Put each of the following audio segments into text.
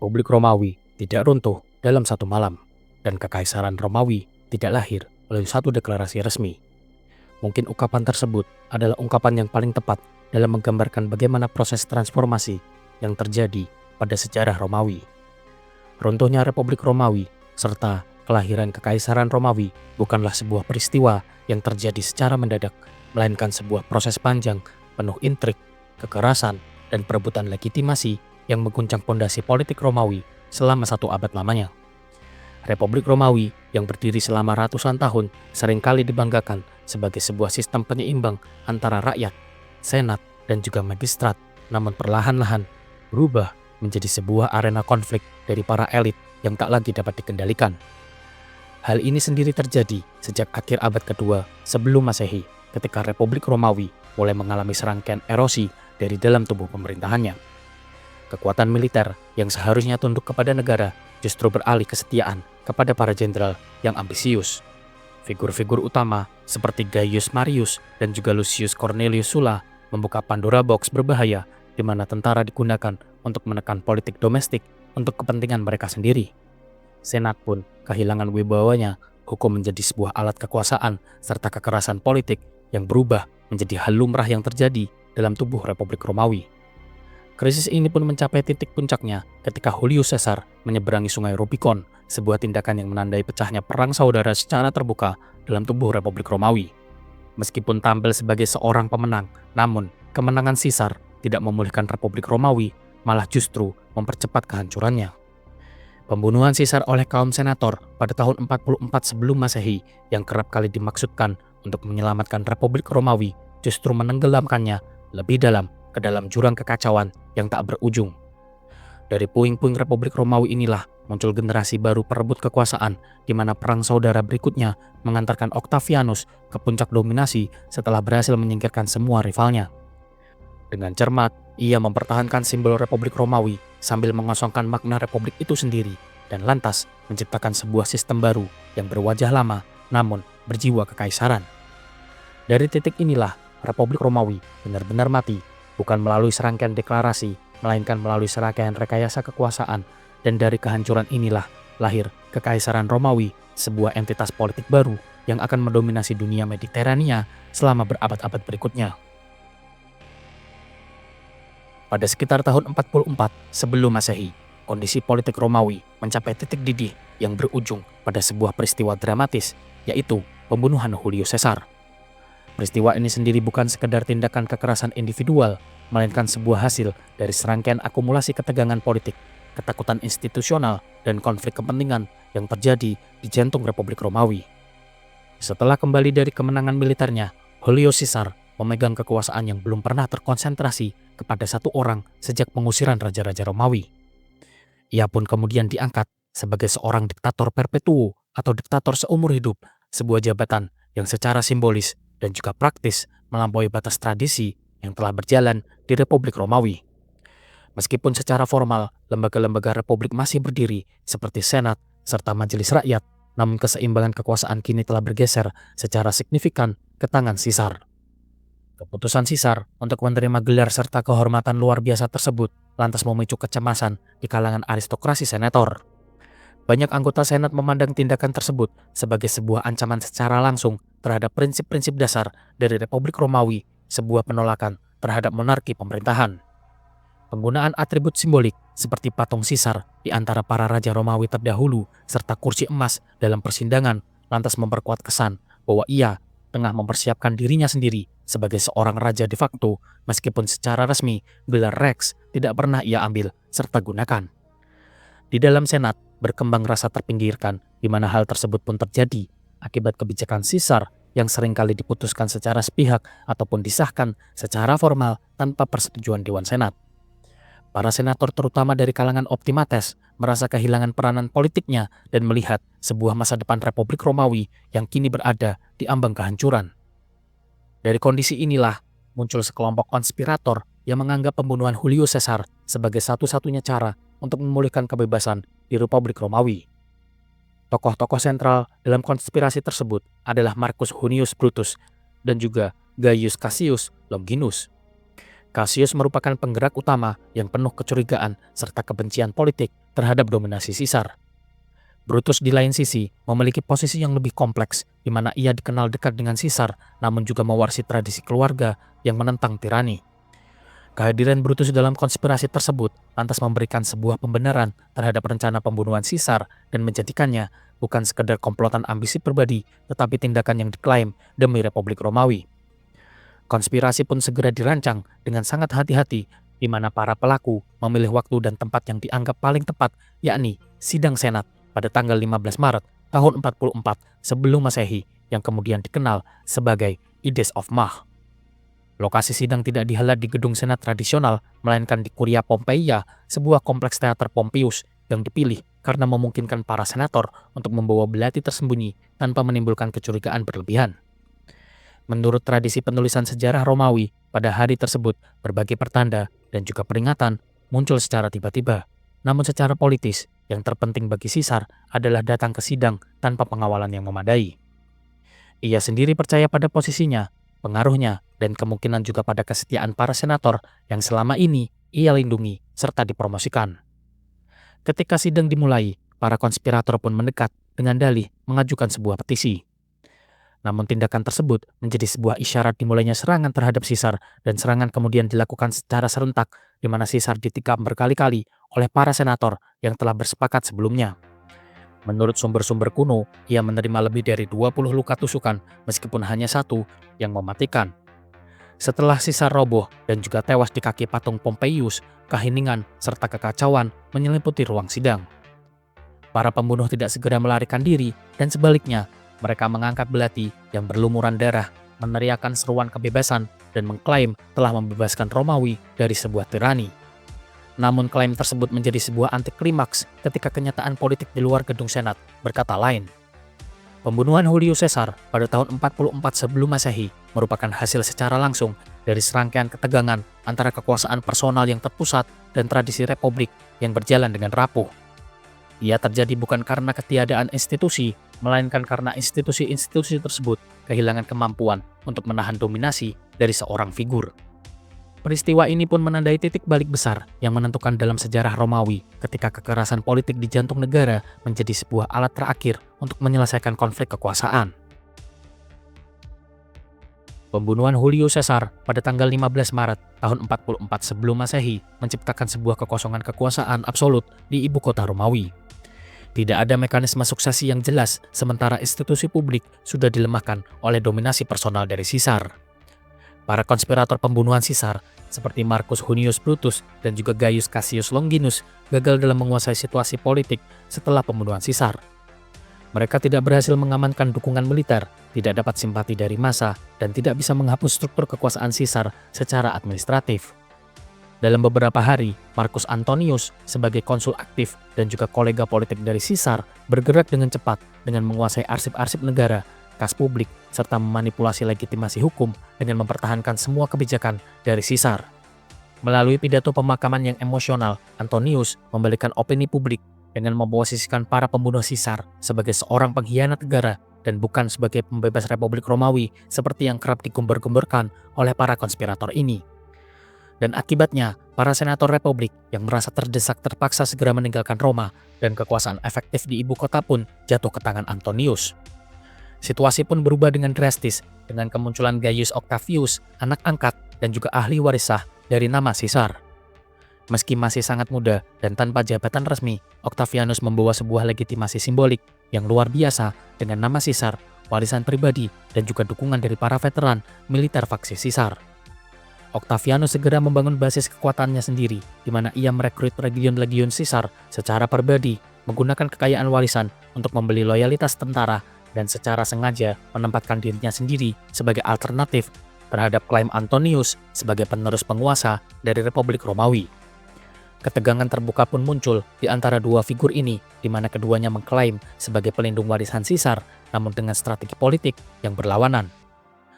Republik Romawi tidak runtuh dalam satu malam, dan Kekaisaran Romawi tidak lahir melalui satu deklarasi resmi. Mungkin ungkapan tersebut adalah ungkapan yang paling tepat dalam menggambarkan bagaimana proses transformasi yang terjadi pada sejarah Romawi. Runtuhnya Republik Romawi serta kelahiran Kekaisaran Romawi bukanlah sebuah peristiwa yang terjadi secara mendadak, melainkan sebuah proses panjang penuh intrik, kekerasan, dan perebutan legitimasi yang mengguncang pondasi politik Romawi selama 1 abad lamanya. Republik Romawi yang berdiri selama ratusan tahun seringkali dibanggakan sebagai sebuah sistem penyeimbang antara rakyat, senat, dan juga magistrat, namun perlahan-lahan berubah menjadi sebuah arena konflik dari para elit yang tak lagi dapat dikendalikan. Hal ini sendiri terjadi sejak akhir abad kedua sebelum Masehi, ketika Republik Romawi mulai mengalami serangkaian erosi dari dalam tubuh pemerintahannya. Kekuatan militer yang seharusnya tunduk kepada negara justru beralih kesetiaan kepada para jenderal yang ambisius. Figur-figur utama seperti Gaius Marius dan juga Lucius Cornelius Sulla membuka Pandora Box berbahaya di mana tentara digunakan untuk menekan politik domestik untuk kepentingan mereka sendiri. Senat pun kehilangan wibawanya, hukum menjadi sebuah alat kekuasaan serta kekerasan politik yang berubah menjadi hal lumrah yang terjadi dalam tubuh Republik Romawi. Krisis ini pun mencapai titik puncaknya ketika Julius Caesar menyeberangi sungai Rubicon, sebuah tindakan yang menandai pecahnya perang saudara secara terbuka dalam tubuh Republik Romawi. Meskipun tampil sebagai seorang pemenang, namun kemenangan Caesar tidak memulihkan Republik Romawi, malah justru mempercepat kehancurannya. Pembunuhan Caesar oleh kaum senator pada tahun 44 sebelum Masehi yang kerap kali dimaksudkan untuk menyelamatkan Republik Romawi justru menenggelamkannya lebih dalam ke dalam jurang kekacauan yang tak berujung. Dari puing-puing Republik Romawi inilah muncul generasi baru perebut kekuasaan, di mana perang saudara berikutnya mengantarkan Octavianus ke puncak dominasi setelah berhasil menyingkirkan semua rivalnya. Dengan cermat, ia mempertahankan simbol Republik Romawi sambil mengosongkan makna Republik itu sendiri, dan lantas menciptakan sebuah sistem baru yang berwajah lama namun berjiwa kekaisaran. Dari titik inilah Republik Romawi benar-benar mati, bukan melalui serangkaian deklarasi, melainkan melalui serangkaian rekayasa kekuasaan, dan dari kehancuran inilah lahir Kekaisaran Romawi, sebuah entitas politik baru yang akan mendominasi dunia Mediterania selama berabad-abad berikutnya. Pada sekitar tahun 44 sebelum Masehi, kondisi politik Romawi mencapai titik didih yang berujung pada sebuah peristiwa dramatis, yaitu pembunuhan Julius Caesar. Peristiwa ini sendiri bukan sekedar tindakan kekerasan individual, melainkan sebuah hasil dari serangkaian akumulasi ketegangan politik, ketakutan institusional, dan konflik kepentingan yang terjadi di jantung Republik Romawi. Setelah kembali dari kemenangan militernya, Julius Caesar memegang kekuasaan yang belum pernah terkonsentrasi kepada satu orang sejak pengusiran raja-raja Romawi. Ia pun kemudian diangkat sebagai seorang diktator perpetuo atau diktator seumur hidup, sebuah jabatan yang secara simbolis dan juga praktis melampaui batas tradisi yang telah berjalan di Republik Romawi. Meskipun secara formal lembaga-lembaga Republik masih berdiri seperti Senat serta Majelis Rakyat, namun keseimbangan kekuasaan kini telah bergeser secara signifikan ke tangan Caesar. Keputusan Caesar untuk menerima gelar serta kehormatan luar biasa tersebut lantas memicu kecemasan di kalangan aristokrasi senator. Banyak anggota Senat memandang tindakan tersebut sebagai sebuah ancaman secara langsung terhadap prinsip-prinsip dasar dari Republik Romawi, sebuah penolakan terhadap monarki pemerintahan. Penggunaan atribut simbolik seperti patung Caesar di antara para raja Romawi terdahulu serta kursi emas dalam persidangan lantas memperkuat kesan bahwa ia tengah mempersiapkan dirinya sendiri sebagai seorang raja de facto, meskipun secara resmi gelar Rex tidak pernah ia ambil serta gunakan. Di dalam Senat berkembang rasa terpinggirkan, di mana hal tersebut pun terjadi akibat kebijakan Caesar yang seringkali diputuskan secara sepihak ataupun disahkan secara formal tanpa persetujuan Dewan Senat. Para senator terutama dari kalangan optimates merasa kehilangan peranan politiknya dan melihat sebuah masa depan Republik Romawi yang kini berada di ambang kehancuran. Dari kondisi inilah muncul sekelompok konspirator yang menganggap pembunuhan Julius Caesar sebagai satu-satunya cara untuk memulihkan kebebasan di Republik Romawi. Tokoh-tokoh sentral dalam konspirasi tersebut adalah Marcus Junius Brutus dan juga Gaius Cassius Longinus. Cassius merupakan penggerak utama yang penuh kecurigaan serta kebencian politik terhadap dominasi Caesar. Brutus di lain sisi memiliki posisi yang lebih kompleks, di mana ia dikenal dekat dengan Caesar, namun juga mewarisi tradisi keluarga yang menentang tirani. Kehadiran Brutus dalam konspirasi tersebut lantas memberikan sebuah pembenaran terhadap rencana pembunuhan Caesar dan menjadikannya bukan sekedar komplotan ambisi pribadi, tetapi tindakan yang diklaim demi Republik Romawi. Konspirasi pun segera dirancang dengan sangat hati-hati, di mana para pelaku memilih waktu dan tempat yang dianggap paling tepat, yakni sidang Senat pada tanggal 15 Maret tahun 44 sebelum Masehi, yang kemudian dikenal sebagai Ides of Mach. Lokasi sidang tidak dihelat di gedung Senat tradisional, melainkan di Curia Pompeia, sebuah kompleks teater Pompeius yang dipilih karena memungkinkan para senator untuk membawa belati tersembunyi tanpa menimbulkan kecurigaan berlebihan. Menurut tradisi penulisan sejarah Romawi, pada hari tersebut berbagai pertanda dan juga peringatan muncul secara tiba-tiba. Namun secara politis, yang terpenting bagi Caesar adalah datang ke sidang tanpa pengawalan yang memadai. Ia sendiri percaya pada posisinya, pengaruhnya, dan kemungkinan juga pada kesetiaan para senator yang selama ini ia lindungi serta dipromosikan. Ketika sidang dimulai, para konspirator pun mendekat dengan dalih mengajukan sebuah petisi. Namun tindakan tersebut menjadi sebuah isyarat dimulainya serangan terhadap Caesar, dan serangan kemudian dilakukan secara serentak, di mana Caesar ditikam berkali-kali oleh para senator yang telah bersepakat sebelumnya. Menurut sumber-sumber kuno, ia menerima lebih dari 20 luka tusukan meskipun hanya satu yang mematikan. Setelah Caesar roboh dan juga tewas di kaki patung Pompeius, keheningan serta kekacauan menyelimuti ruang sidang. Para pembunuh tidak segera melarikan diri, dan sebaliknya, mereka mengangkat belati yang berlumuran darah, meneriakkan seruan kebebasan, dan mengklaim telah membebaskan Romawi dari sebuah tirani. Namun klaim tersebut menjadi sebuah antiklimaks ketika kenyataan politik di luar gedung Senat berkata lain. Pembunuhan Julius Caesar pada tahun 44 sebelum Masehi merupakan hasil secara langsung dari serangkaian ketegangan antara kekuasaan personal yang terpusat dan tradisi republik yang berjalan dengan rapuh. Ia terjadi bukan karena ketiadaan institusi, melainkan karena institusi-institusi tersebut kehilangan kemampuan untuk menahan dominasi dari seorang figur. Peristiwa ini pun menandai titik balik besar yang menentukan dalam sejarah Romawi ketika kekerasan politik di jantung negara menjadi sebuah alat terakhir untuk menyelesaikan konflik kekuasaan. Pembunuhan Julius Caesar pada tanggal 15 Maret tahun 44 sebelum Masehi menciptakan sebuah kekosongan kekuasaan absolut di ibu kota Romawi. Tidak ada mekanisme suksesi yang jelas, sementara institusi publik sudah dilemahkan oleh dominasi personal dari Caesar. Para konspirator pembunuhan Caesar seperti Marcus Junius Brutus dan juga Gaius Cassius Longinus gagal dalam menguasai situasi politik setelah pembunuhan Caesar. Mereka tidak berhasil mengamankan dukungan militer, tidak dapat simpati dari massa, dan tidak bisa menghapus struktur kekuasaan Caesar secara administratif. Dalam beberapa hari, Marcus Antonius sebagai konsul aktif dan juga kolega politik dari Caesar bergerak dengan cepat dengan menguasai arsip-arsip negara, kas publik, serta memanipulasi legitimasi hukum dengan mempertahankan semua kebijakan dari Caesar. Melalui pidato pemakaman yang emosional, Antonius membalikan opini publik dengan memposisikan para pembunuh Caesar sebagai seorang pengkhianat negara dan bukan sebagai pembebas Republik Romawi seperti yang kerap digembar-gemborkan oleh para konspirator ini. Dan akibatnya, para senator Republik yang merasa terdesak terpaksa segera meninggalkan Roma, dan kekuasaan efektif di ibu kota pun jatuh ke tangan Antonius. Situasi pun berubah dengan drastis dengan kemunculan Gaius Octavius, anak angkat dan juga ahli warisah dari nama Caesar. Meski masih sangat muda dan tanpa jabatan resmi, Octavianus membawa sebuah legitimasi simbolik yang luar biasa dengan nama Caesar, warisan pribadi, dan juga dukungan dari para veteran militer faksi Caesar. Octavianus segera membangun basis kekuatannya sendiri, di mana ia merekrut legion-legion Caesar secara pribadi, menggunakan kekayaan warisan untuk membeli loyalitas tentara, dan secara sengaja menempatkan dirinya sendiri sebagai alternatif terhadap klaim Antonius sebagai penerus penguasa dari Republik Romawi. Ketegangan terbuka pun muncul di antara dua figur ini, di mana keduanya mengklaim sebagai pelindung warisan Caesar, namun dengan strategi politik yang berlawanan.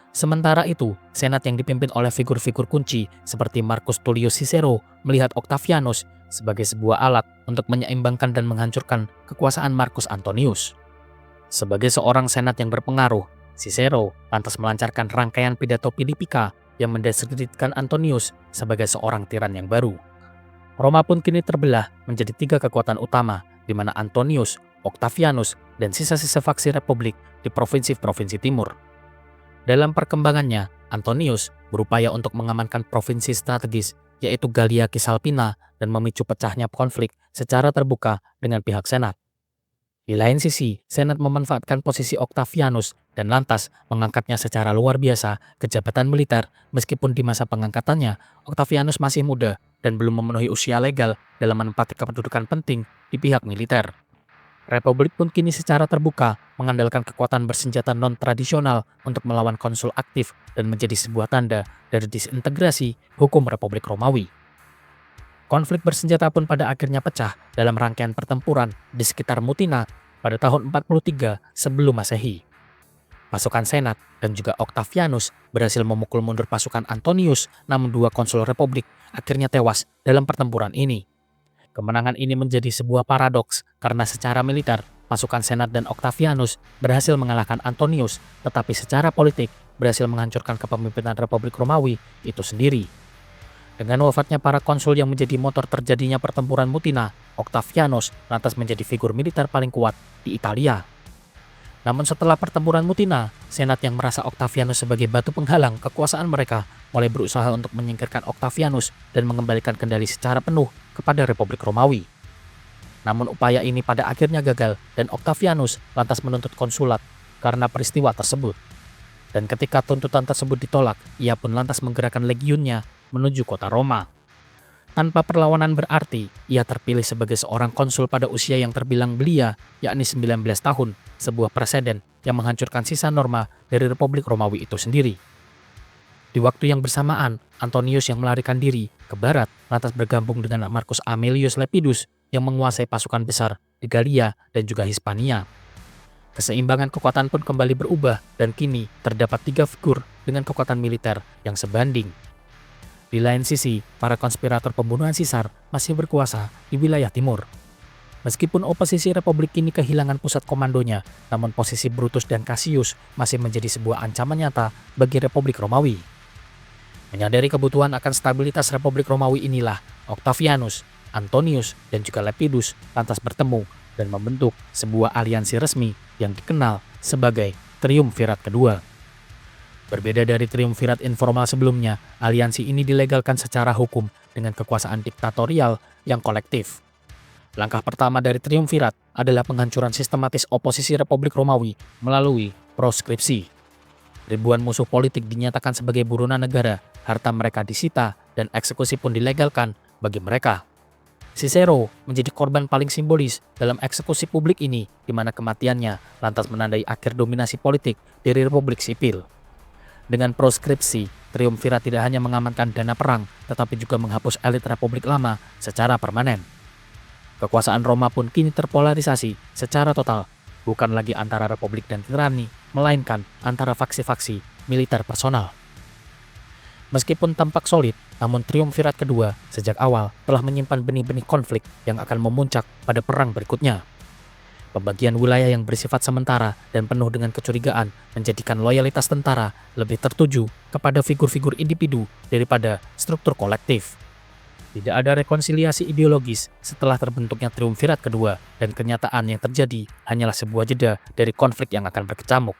Sementara itu, Senat yang dipimpin oleh figur-figur kunci seperti Marcus Tullius Cicero melihat Octavianus sebagai sebuah alat untuk menyeimbangkan dan menghancurkan kekuasaan Marcus Antonius. Sebagai seorang senat yang berpengaruh, Cicero lantas melancarkan rangkaian pidato Philippica yang mendiskreditkan Antonius sebagai seorang tiran yang baru. Roma pun kini terbelah menjadi 3 kekuatan utama, di mana Antonius, Octavianus, dan sisa-sisa faksi Republik di provinsi-provinsi timur. Dalam perkembangannya, Antonius berupaya untuk mengamankan provinsi strategis, yaitu Gallia Cisalpina, dan memicu pecahnya konflik secara terbuka dengan pihak Senat. Di lain sisi, Senat memanfaatkan posisi Octavianus dan lantas mengangkatnya secara luar biasa ke jabatan militer, meskipun di masa pengangkatannya, Octavianus masih muda dan belum memenuhi usia legal dalam menempati kedudukan penting di pihak militer. Republik pun kini secara terbuka mengandalkan kekuatan bersenjata non-tradisional untuk melawan konsul aktif dan menjadi sebuah tanda dari disintegrasi hukum Republik Romawi. Konflik bersenjata pun pada akhirnya pecah dalam rangkaian pertempuran di sekitar Mutina pada tahun 43 sebelum Masehi. Pasukan Senat dan juga Octavianus berhasil memukul mundur pasukan Antonius, namun 2 konsul Republik akhirnya tewas dalam pertempuran ini. Kemenangan ini menjadi sebuah paradoks karena secara militer, pasukan Senat dan Octavianus berhasil mengalahkan Antonius, tetapi secara politik berhasil menghancurkan kepemimpinan Republik Romawi itu sendiri. Dengan wafatnya para konsul yang menjadi motor terjadinya pertempuran Mutina, Octavianus lantas menjadi figur militer paling kuat di Italia. Namun setelah pertempuran Mutina, Senat yang merasa Octavianus sebagai batu penghalang kekuasaan mereka mulai berusaha untuk menyingkirkan Octavianus dan mengembalikan kendali secara penuh kepada Republik Romawi. Namun upaya ini pada akhirnya gagal dan Octavianus lantas menuntut konsulat karena peristiwa tersebut. Dan ketika tuntutan tersebut ditolak, ia pun lantas menggerakkan legionnya menuju kota Roma. Tanpa perlawanan berarti, ia terpilih sebagai seorang konsul pada usia yang terbilang belia, yakni 19 tahun, sebuah preseden yang menghancurkan sisa norma dari Republik Romawi itu sendiri. Di waktu yang bersamaan, Antonius yang melarikan diri ke barat lantas bergabung dengan Marcus Aemilius Lepidus yang menguasai pasukan besar di Gallia dan juga Hispania. Keseimbangan kekuatan pun kembali berubah dan kini terdapat 3 figur dengan kekuatan militer yang sebanding. Di lain sisi, para konspirator pembunuhan Caesar masih berkuasa di wilayah timur. Meskipun oposisi Republik ini kehilangan pusat komandonya, namun posisi Brutus dan Cassius masih menjadi sebuah ancaman nyata bagi Republik Romawi. Menyadari kebutuhan akan stabilitas Republik Romawi inilah, Octavianus, Antonius, dan juga Lepidus lantas bertemu dan membentuk sebuah aliansi resmi yang dikenal sebagai Triumvirat Kedua. Berbeda dari triumvirat informal sebelumnya, aliansi ini dilegalkan secara hukum dengan kekuasaan diktatorial yang kolektif. Langkah pertama dari triumvirat adalah penghancuran sistematis oposisi Republik Romawi melalui proskripsi. Ribuan musuh politik dinyatakan sebagai buronan negara, harta mereka disita, dan eksekusi pun dilegalkan bagi mereka. Cicero menjadi korban paling simbolis dalam eksekusi publik ini, di mana kematiannya lantas menandai akhir dominasi politik dari Republik Sipil. Dengan proskripsi, triumvirat tidak hanya mengamankan dana perang, tetapi juga menghapus elit Republik Lama secara permanen. Kekuasaan Roma pun kini terpolarisasi secara total, bukan lagi antara Republik dan tirani, melainkan antara faksi-faksi militer personal. Meskipun tampak solid, namun triumvirat kedua sejak awal telah menyimpan benih-benih konflik yang akan memuncak pada perang berikutnya. Pembagian wilayah yang bersifat sementara dan penuh dengan kecurigaan menjadikan loyalitas tentara lebih tertuju kepada figur-figur individu daripada struktur kolektif. Tidak ada rekonsiliasi ideologis setelah terbentuknya triumvirat kedua, dan kenyataan yang terjadi hanyalah sebuah jeda dari konflik yang akan berkecamuk.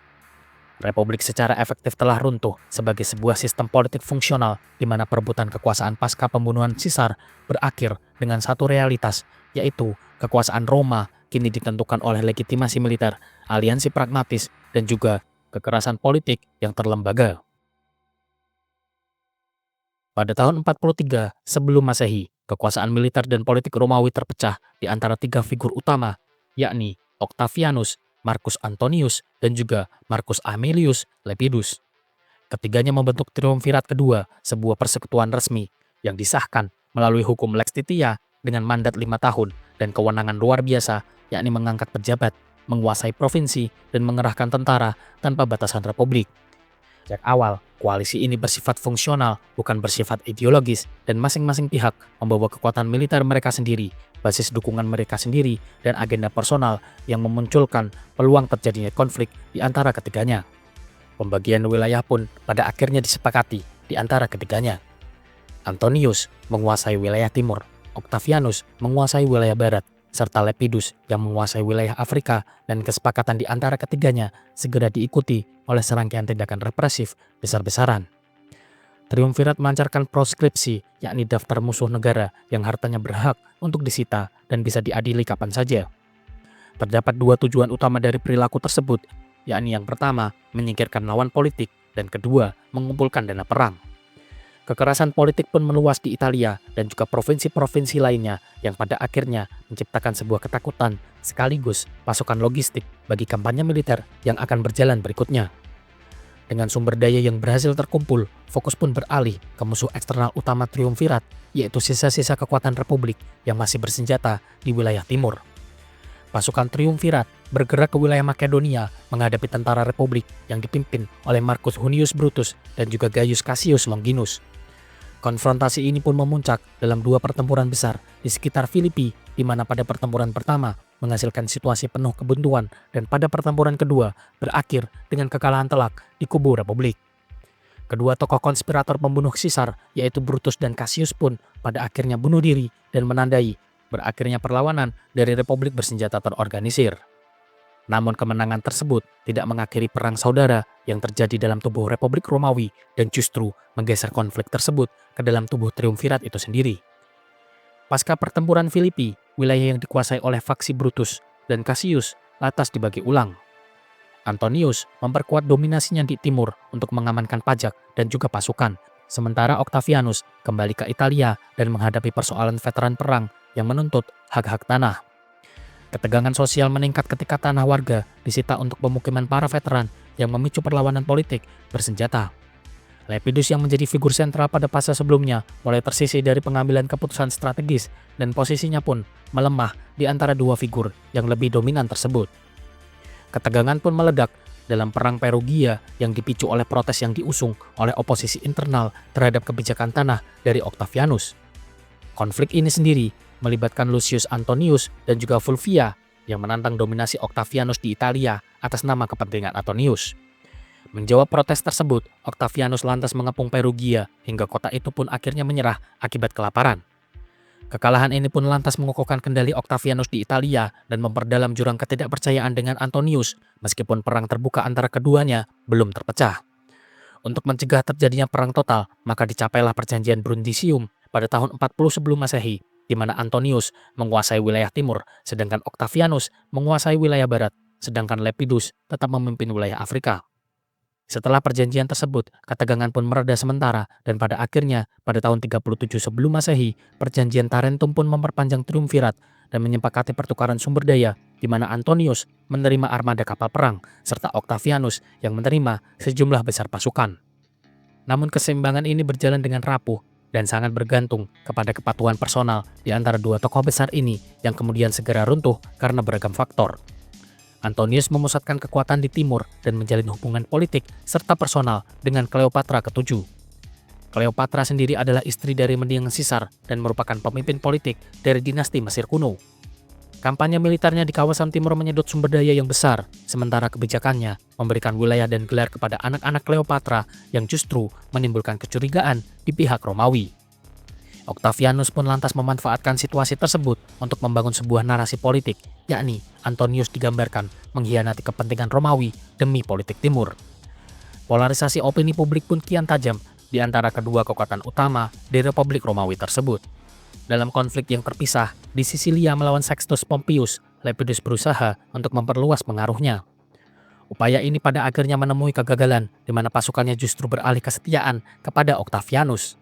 Republik secara efektif telah runtuh sebagai sebuah sistem politik fungsional di mana perebutan kekuasaan pasca pembunuhan Caesar berakhir dengan satu realitas, yaitu kekuasaan Roma kini ditentukan oleh legitimasi militer, aliansi pragmatis, dan juga kekerasan politik yang terlembaga. Pada tahun 43 sebelum Masehi, kekuasaan militer dan politik Romawi terpecah di antara 3 figur utama, yakni Octavianus, Marcus Antonius, dan juga Marcus Aemilius Lepidus. Ketiganya membentuk triumvirat kedua, sebuah persekutuan resmi yang disahkan melalui hukum Lex Titia dengan mandat 5 tahun dan kewenangan luar biasa, yakni mengangkat pejabat, menguasai provinsi, dan mengerahkan tentara tanpa batasan republik. Sejak awal, koalisi ini bersifat fungsional, bukan bersifat ideologis, dan masing-masing pihak membawa kekuatan militer mereka sendiri, basis dukungan mereka sendiri, dan agenda personal yang memunculkan peluang terjadinya konflik di antara ketiganya. Pembagian wilayah pun pada akhirnya disepakati di antara ketiganya. Antonius menguasai wilayah timur, Octavianus menguasai wilayah barat, serta Lepidus yang menguasai wilayah Afrika, dan kesepakatan di antara ketiganya segera diikuti oleh serangkaian tindakan represif besar-besaran. Triumvirat melancarkan proskripsi, yakni daftar musuh negara yang hartanya berhak untuk disita dan bisa diadili kapan saja. Terdapat dua tujuan utama dari perilaku tersebut, yakni yang pertama, menyingkirkan lawan politik, dan kedua, mengumpulkan dana perang. Kekerasan politik pun meluas di Italia dan juga provinsi-provinsi lainnya yang pada akhirnya menciptakan sebuah ketakutan sekaligus pasukan logistik bagi kampanye militer yang akan berjalan berikutnya. Dengan sumber daya yang berhasil terkumpul, fokus pun beralih ke musuh eksternal utama triumvirat, yaitu sisa-sisa kekuatan republik yang masih bersenjata di wilayah timur. Pasukan triumvirat bergerak ke wilayah Makedonia menghadapi tentara republik yang dipimpin oleh Marcus Hunius Brutus dan juga Gaius Cassius Longinus. Konfrontasi ini pun memuncak dalam dua pertempuran besar di sekitar Filipi, di mana pada pertempuran pertama menghasilkan situasi penuh kebuntuan dan pada pertempuran kedua berakhir dengan kekalahan telak di kubu Republik. Kedua tokoh konspirator pembunuh Kaisar, yaitu Brutus dan Cassius pun pada akhirnya bunuh diri dan menandai berakhirnya perlawanan dari Republik bersenjata terorganisir. Namun kemenangan tersebut tidak mengakhiri perang saudara yang terjadi dalam tubuh Republik Romawi dan justru menggeser konflik tersebut ke dalam tubuh triumvirat itu sendiri. Pasca pertempuran Filipi, wilayah yang dikuasai oleh faksi Brutus dan Cassius lantas dibagi ulang. Antonius memperkuat dominasinya di timur untuk mengamankan pajak dan juga pasukan, sementara Octavianus kembali ke Italia dan menghadapi persoalan veteran perang yang menuntut hak-hak tanah. Ketegangan sosial meningkat ketika tanah warga disita untuk pemukiman para veteran yang memicu perlawanan politik bersenjata. Lepidus yang menjadi figur sentral pada fase sebelumnya mulai tersisih dari pengambilan keputusan strategis dan posisinya pun melemah di antara dua figur yang lebih dominan tersebut. Ketegangan pun meledak dalam perang Perugia yang dipicu oleh protes yang diusung oleh oposisi internal terhadap kebijakan tanah dari Octavianus. Konflik ini sendiri melibatkan Lucius Antonius dan juga Fulvia yang menantang dominasi Octavianus di Italia atas nama kepentingan Antonius. Menjawab protes tersebut, Octavianus lantas mengepung Perugia hingga kota itu pun akhirnya menyerah akibat kelaparan. Kekalahan ini pun lantas mengukuhkan kendali Octavianus di Italia dan memperdalam jurang ketidakpercayaan dengan Antonius meskipun perang terbuka antara keduanya belum terpecah. Untuk mencegah terjadinya perang total, maka dicapailah perjanjian Brundisium pada tahun 40 sebelum Masehi, di mana Antonius menguasai wilayah timur, sedangkan Octavianus menguasai wilayah barat, sedangkan Lepidus tetap memimpin wilayah Afrika. Setelah perjanjian tersebut, ketegangan pun mereda sementara dan pada akhirnya pada tahun 37 sebelum Masehi, perjanjian Tarentum pun memperpanjang triumvirat dan menyepakati pertukaran sumber daya di mana Antonius menerima armada kapal perang serta Octavianus yang menerima sejumlah besar pasukan. Namun keseimbangan ini berjalan dengan rapuh dan sangat bergantung kepada kepatuhan personal di antara dua tokoh besar ini yang kemudian segera runtuh karena beragam faktor. Antonius memusatkan kekuatan di timur dan menjalin hubungan politik serta personal dengan Cleopatra ke-7. Cleopatra sendiri adalah istri dari mendiang Kaisar dan merupakan pemimpin politik dari dinasti Mesir kuno. Kampanye militernya di kawasan timur menyedot sumber daya yang besar, sementara kebijakannya memberikan wilayah dan gelar kepada anak-anak Cleopatra yang justru menimbulkan kecurigaan di pihak Romawi. Octavianus pun lantas memanfaatkan situasi tersebut untuk membangun sebuah narasi politik, yakni Antonius digambarkan mengkhianati kepentingan Romawi demi politik timur. Polarisasi opini publik pun kian tajam di antara kedua kekuatan utama di Republik Romawi tersebut. Dalam konflik yang terpisah di Sisilia melawan Sextus Pompeius, Lepidus berusaha untuk memperluas pengaruhnya. Upaya ini pada akhirnya menemui kegagalan di mana pasukannya justru beralih kesetiaan kepada Octavianus.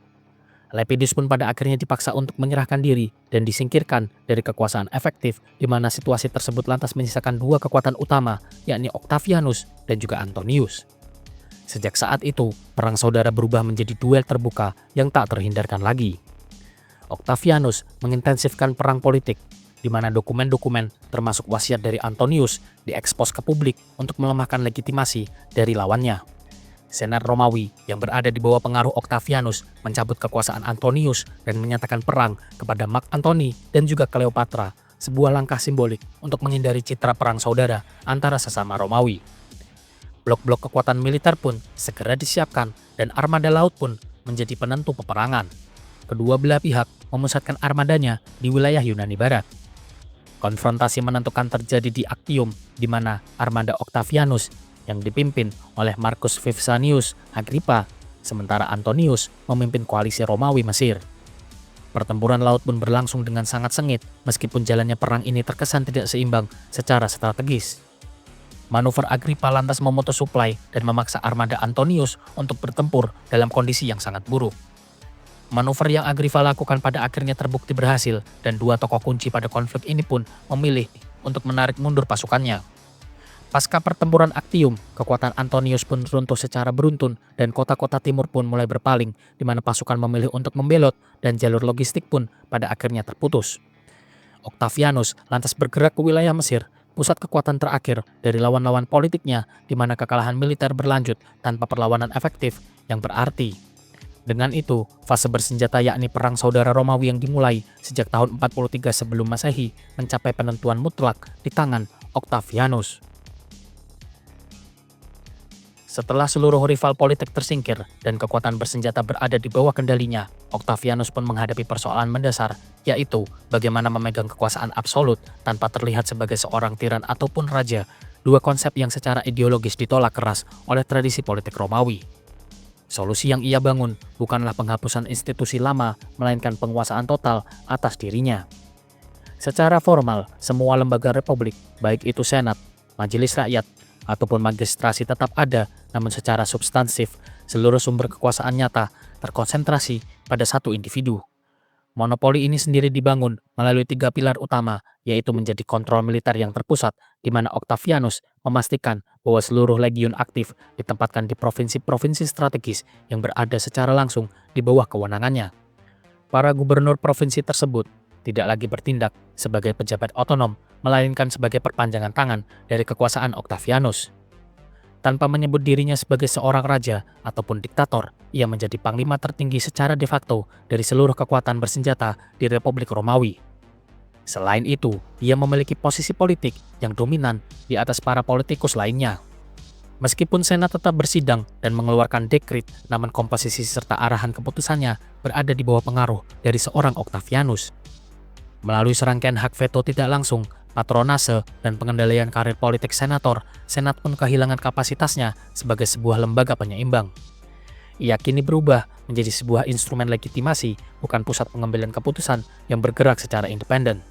Lepidus pun pada akhirnya dipaksa untuk menyerahkan diri dan disingkirkan dari kekuasaan efektif di mana situasi tersebut lantas menyisakan dua kekuatan utama yakni Octavianus dan juga Antonius. Sejak saat itu, perang saudara berubah menjadi duel terbuka yang tak terhindarkan lagi. Octavianus mengintensifkan perang politik di mana dokumen-dokumen termasuk wasiat dari Antonius diekspos ke publik untuk melemahkan legitimasi dari lawannya. Senat Romawi yang berada di bawah pengaruh Octavianus mencabut kekuasaan Antonius dan menyatakan perang kepada Mark Antony dan juga Cleopatra, sebuah langkah simbolik untuk menghindari citra perang saudara antara sesama Romawi. Blok-blok kekuatan militer pun segera disiapkan dan armada laut pun menjadi penentu peperangan. kedua belah pihak memusatkan armadanya di wilayah Yunani Barat. Konfrontasi menentukan terjadi di Actium, di mana armada Octavianus yang dipimpin oleh Marcus Vipsanius Agrippa, sementara Antonius memimpin koalisi Romawi Mesir. Pertempuran laut pun berlangsung dengan sangat sengit, meskipun jalannya perang ini terkesan tidak seimbang secara strategis. Manuver Agrippa lantas memutus suplai dan memaksa armada Antonius untuk bertempur dalam kondisi yang sangat buruk. Manuver yang Agrippa lakukan pada akhirnya terbukti berhasil, dan dua tokoh kunci pada konflik ini pun memilih untuk menarik mundur pasukannya. Pasca pertempuran Actium, kekuatan Antonius pun runtuh secara beruntun dan kota-kota timur pun mulai berpaling, di mana pasukan memilih untuk membelot dan jalur logistik pun pada akhirnya terputus. Octavianus lantas bergerak ke wilayah Mesir, pusat kekuatan terakhir dari lawan-lawan politiknya, di mana kekalahan militer berlanjut tanpa perlawanan efektif yang berarti. Dengan itu, fase bersenjata yakni perang saudara Romawi yang dimulai sejak tahun 43 sebelum Masehi mencapai penentuan mutlak di tangan Octavianus. Setelah seluruh rival politik tersingkir dan kekuatan bersenjata berada di bawah kendalinya, Octavianus pun menghadapi persoalan mendasar, yaitu bagaimana memegang kekuasaan absolut tanpa terlihat sebagai seorang tiran ataupun raja, dua konsep yang secara ideologis ditolak keras oleh tradisi politik Romawi. Solusi yang ia bangun bukanlah penghapusan institusi lama, melainkan penguasaan total atas dirinya. Secara formal, semua lembaga republik, baik itu Senat, Majelis Rakyat, ataupun magistrasi tetap ada, namun secara substansif, seluruh sumber kekuasaan nyata terkonsentrasi pada satu individu. Monopoli ini sendiri dibangun melalui tiga pilar utama, yaitu menjadi kontrol militer yang terpusat, di mana Octavianus memastikan bahwa seluruh legiun aktif ditempatkan di provinsi-provinsi strategis yang berada secara langsung di bawah kewenangannya. Para gubernur provinsi tersebut tidak lagi bertindak sebagai pejabat otonom, melainkan sebagai perpanjangan tangan dari kekuasaan Octavianus. Tanpa menyebut dirinya sebagai seorang raja ataupun diktator, ia menjadi panglima tertinggi secara de facto dari seluruh kekuatan bersenjata di Republik Romawi. Selain itu, ia memiliki posisi politik yang dominan di atas para politikus lainnya. Meskipun Senat tetap bersidang dan mengeluarkan dekrit, namun komposisi serta arahan keputusannya berada di bawah pengaruh dari seorang Octavianus. Melalui serangkaian hak veto tidak langsung, patronase, dan pengendalian karir politik senator, Senat pun kehilangan kapasitasnya sebagai sebuah lembaga penyeimbang. Ia kini berubah menjadi sebuah instrumen legitimasi, bukan pusat pengambilan keputusan yang bergerak secara independen.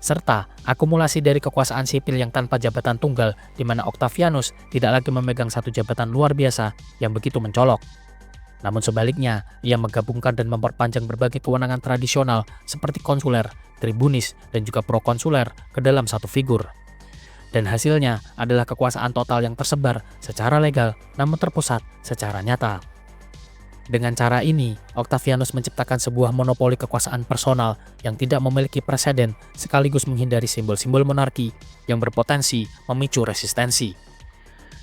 Serta akumulasi dari kekuasaan sipil yang tanpa jabatan tunggal, di mana Octavianus tidak lagi memegang satu jabatan luar biasa yang begitu mencolok. Namun sebaliknya, ia menggabungkan dan memperpanjang berbagai kewenangan tradisional seperti konsuler, tribunis, dan juga prokonsuler ke dalam satu figur. Dan hasilnya adalah kekuasaan total yang tersebar secara legal namun terpusat secara nyata. Dengan cara ini, Octavianus menciptakan sebuah monopoli kekuasaan personal yang tidak memiliki preseden, sekaligus menghindari simbol-simbol monarki yang berpotensi memicu resistensi.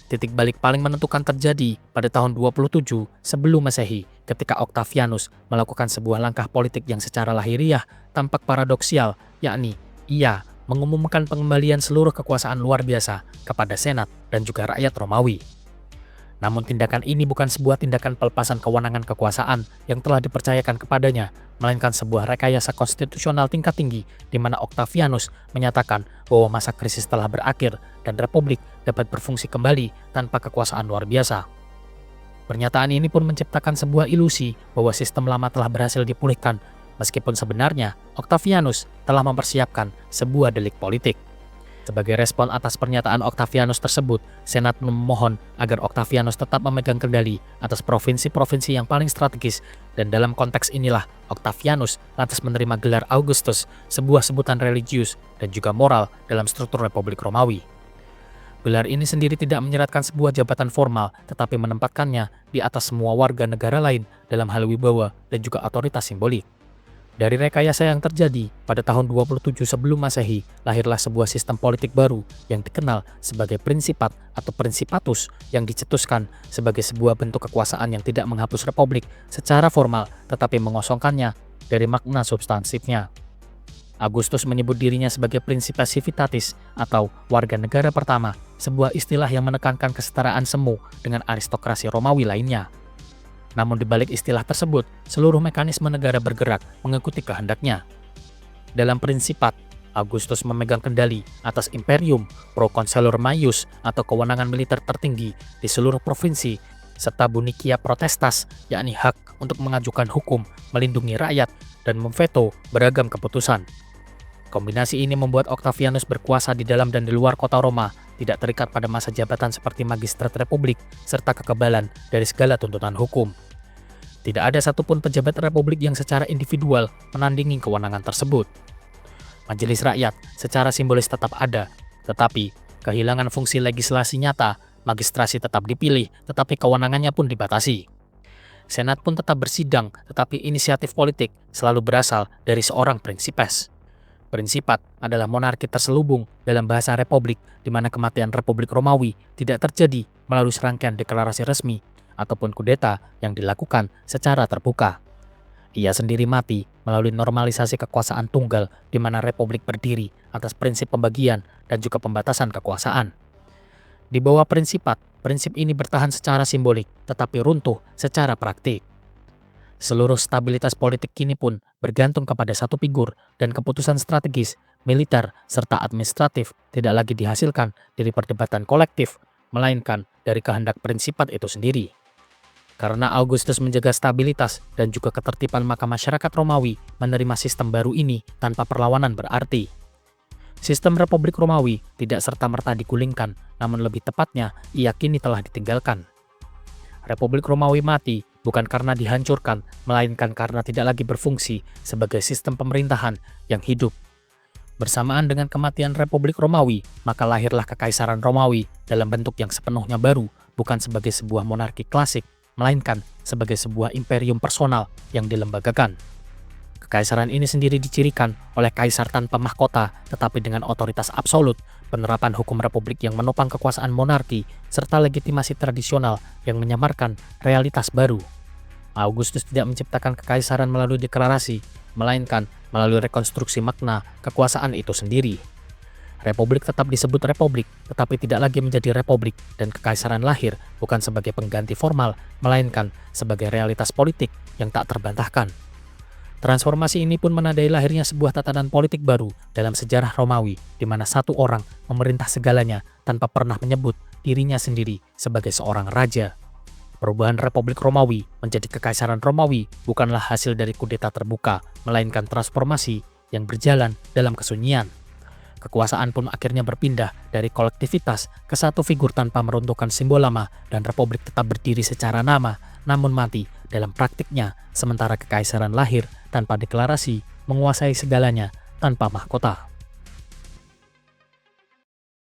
Titik balik paling menentukan terjadi pada tahun 27 sebelum Masehi, ketika Octavianus melakukan sebuah langkah politik yang secara lahiriah tampak paradoksial, yakni ia mengumumkan pengembalian seluruh kekuasaan luar biasa kepada Senat dan juga rakyat Romawi. Namun tindakan ini bukan sebuah tindakan pelepasan kewenangan kekuasaan yang telah dipercayakan kepadanya, melainkan sebuah rekayasa konstitusional tingkat tinggi di mana Octavianus menyatakan bahwa masa krisis telah berakhir dan republik dapat berfungsi kembali tanpa kekuasaan luar biasa. Pernyataan ini pun menciptakan sebuah ilusi bahwa sistem lama telah berhasil dipulihkan, meskipun sebenarnya Octavianus telah mempersiapkan sebuah delik politik. Sebagai respon atas pernyataan Octavianus tersebut, Senat memohon agar Octavianus tetap memegang kendali atas provinsi-provinsi yang paling strategis, dan dalam konteks inilah Octavianus lantas menerima gelar Augustus, sebuah sebutan religius dan juga moral dalam struktur Republik Romawi. Gelar ini sendiri tidak menyeratkan sebuah jabatan formal, tetapi menempatkannya di atas semua warga negara lain dalam hal wibawa dan juga otoritas simbolik. Dari rekayasa yang terjadi pada tahun 27 sebelum Masehi, lahirlah sebuah sistem politik baru yang dikenal sebagai prinsipat atau principatus, yang dicetuskan sebagai sebuah bentuk kekuasaan yang tidak menghapus republik secara formal tetapi mengosongkannya dari makna substansifnya. Augustus menyebut dirinya sebagai principes civitatis atau warga negara pertama, sebuah istilah yang menekankan kesetaraan semu dengan aristokrasi Romawi lainnya. Namun di balik istilah tersebut, seluruh mekanisme negara bergerak mengikuti kehendaknya. Dalam Prinsipat, Augustus memegang kendali atas imperium, prokonsulur maius atau kewenangan militer tertinggi di seluruh provinsi, serta bunicia potestas, yakni hak untuk mengajukan hukum, melindungi rakyat, dan memveto beragam keputusan. Kombinasi ini membuat Octavianus berkuasa di dalam dan di luar kota Roma, tidak terikat pada masa jabatan seperti magistrat republik, serta kekebalan dari segala tuntutan hukum. Tidak ada satupun pejabat republik yang secara individual menandingi kewenangan tersebut. Majelis rakyat secara simbolis tetap ada, tetapi kehilangan fungsi legislasi nyata, magistrasi tetap dipilih, tetapi kewenangannya pun dibatasi. Senat pun tetap bersidang, tetapi inisiatif politik selalu berasal dari seorang prinsipes. Prinsipat adalah monarki terselubung dalam bahasa republik, di mana kematian Republik Romawi tidak terjadi melalui serangkaian deklarasi resmi ataupun kudeta yang dilakukan secara terbuka. Ia sendiri mati melalui normalisasi kekuasaan tunggal, di mana republik berdiri atas prinsip pembagian dan juga pembatasan kekuasaan. Di bawah Prinsipat, prinsip ini bertahan secara simbolik tetapi runtuh secara praktik. Seluruh stabilitas politik kini pun bergantung kepada satu figur, dan keputusan strategis, militer, serta administratif tidak lagi dihasilkan dari perdebatan kolektif, melainkan dari kehendak Prinsipat itu sendiri. Karena Augustus menjaga stabilitas dan juga ketertiban, maka masyarakat Romawi menerima sistem baru ini tanpa perlawanan berarti. Sistem Republik Romawi tidak serta-merta digulingkan, namun lebih tepatnya ia kini telah ditinggalkan. Republik Romawi mati bukan karena dihancurkan, melainkan karena tidak lagi berfungsi sebagai sistem pemerintahan yang hidup. Bersamaan dengan kematian Republik Romawi, maka lahirlah Kekaisaran Romawi dalam bentuk yang sepenuhnya baru, bukan sebagai sebuah monarki klasik, melainkan sebagai sebuah imperium personal yang dilembagakan. Kekaisaran ini sendiri dicirikan oleh kaisar tanpa mahkota, tetapi dengan otoritas absolut, penerapan hukum republik yang menopang kekuasaan monarki, serta legitimasi tradisional yang menyamarkan realitas baru. Augustus tidak menciptakan kekaisaran melalui deklarasi, melainkan melalui rekonstruksi makna kekuasaan itu sendiri. Republik tetap disebut republik, tetapi tidak lagi menjadi republik, dan kekaisaran lahir bukan sebagai pengganti formal, melainkan sebagai realitas politik yang tak terbantahkan. Transformasi ini pun menandai lahirnya sebuah tatanan politik baru dalam sejarah Romawi, di mana satu orang memerintah segalanya tanpa pernah menyebut dirinya sendiri sebagai seorang raja. Perubahan Republik Romawi menjadi Kekaisaran Romawi bukanlah hasil dari kudeta terbuka, melainkan transformasi yang berjalan dalam kesunyian. Kekuasaan pun akhirnya berpindah dari kolektivitas ke satu figur tanpa meruntuhkan simbol lama, dan republik tetap berdiri secara nama, namun mati dalam praktiknya, sementara kekaisaran lahir tanpa deklarasi, menguasai segalanya tanpa mahkota.